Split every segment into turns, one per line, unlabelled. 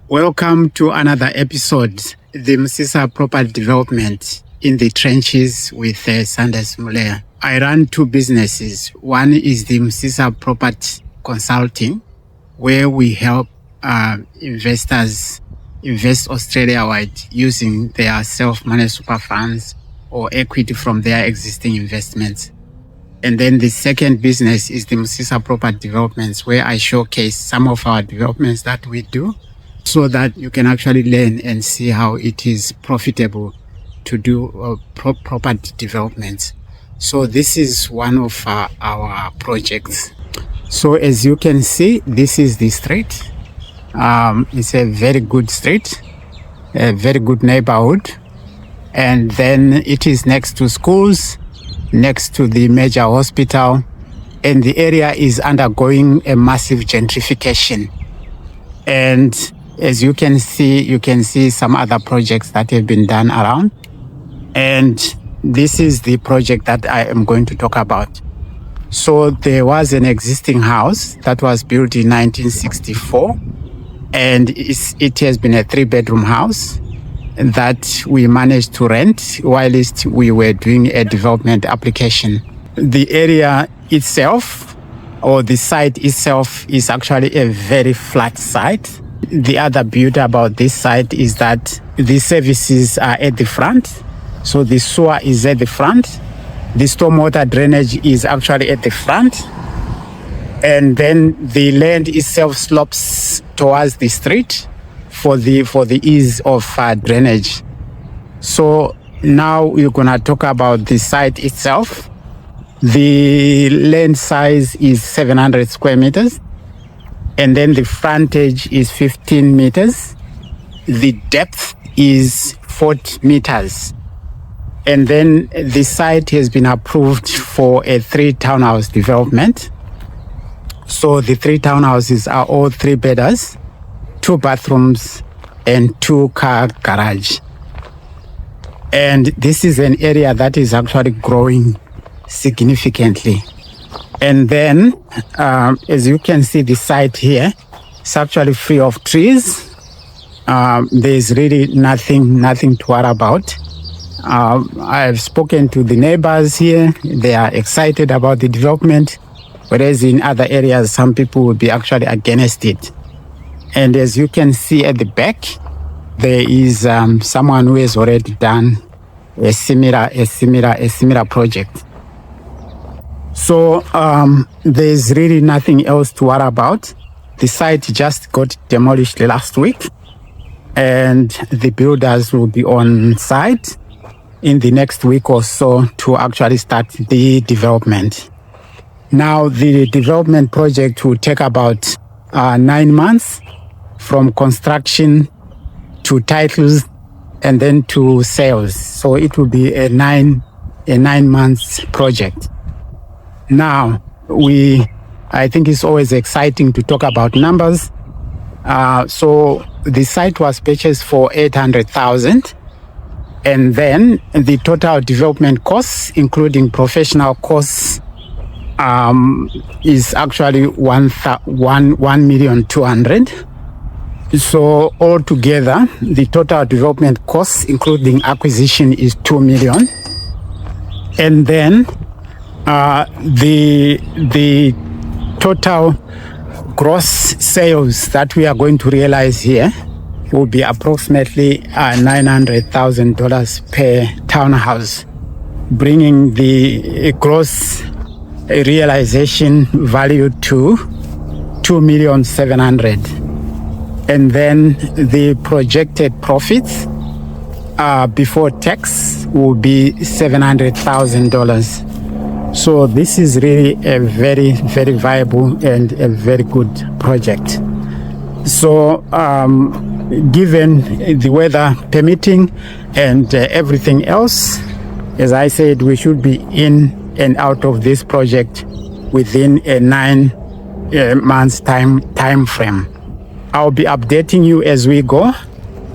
Welcome to another episode, the Msisa Property Development in the Trenches with Sanders Mulea. I run two businesses. One is the Msisa Property Consulting, where we help investors invest Australia-wide using their self-managed super funds or equity from their existing investments. And then the second business is the Msisa Property Developments, where I showcase some of our developments that we do, so that you can actually learn and see how it is profitable to do property development. So this is one of our projects. So as you can see, this is the street. It's a very good street, a very good neighborhood. And then it is next to schools, next to the major hospital, and the area is undergoing a massive gentrification. And as you can see some other projects that have been done around. And this is the project that I am going to talk about. So there was an existing house that was built in 1964, and it has been a 3-bedroom house that we managed to rent whilst we were doing a development application. The area itself, or the site itself, is actually a very flat site. The other beauty about this site is that the services are at the front. So the sewer is at the front. The stormwater drainage is actually at the front. And then the land itself slopes towards the street for the ease of drainage. So now we're gonna talk about the site itself. The land size is 700 square meters. And then the frontage is 15 meters. The depth is 40 meters. And then the site has been approved for a 3-townhouse development. So the 3 townhouses are all 3-bedders, 2 bathrooms, and 2-car garage. And this is an area that is actually growing significantly. And then, as you can see, the site here is actually free of trees. There's really nothing to worry about. I've spoken to the neighbors here. They are excited about the development, whereas in other areas, some people will be actually against it. And as you can see at the back, there is someone who has already done a similar project. So there's really nothing else to worry about. The site just got demolished last week, and the builders will be on site in the next week or so to actually start the development. Now, the development project will take about 9 months from construction to titles and then to sales. So it will be a 9 months project. Now, I think it's always exciting to talk about numbers. So the site was purchased for $800,000, and then the total development costs, including professional costs, is actually $1,200,000. So altogether, the total development costs, including acquisition, is $2 million, and then the total gross sales that we are going to realize here will be approximately $900,000 per townhouse, bringing the gross realization value to $2,700,000. And then the projected profits before tax will be $700,000. So this is really a very, very viable and a very good project. So given the weather permitting and everything else, as I said, we should be in and out of this project within a 9 months time frame. I'll be updating you as we go.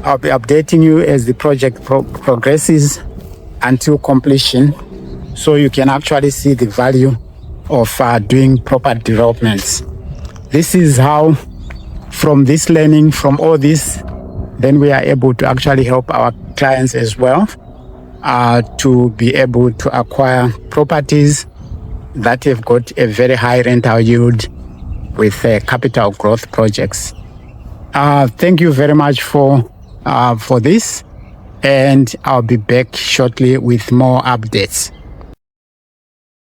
I'll be updating you as the project progresses until completion, so you can actually see the value of doing property developments. This is how From this learning, from all this, then we are able to actually help our clients as well to be able to acquire properties that have got a very high rental yield with capital growth projects. Thank you very much for this, and I'll be back shortly with more updates.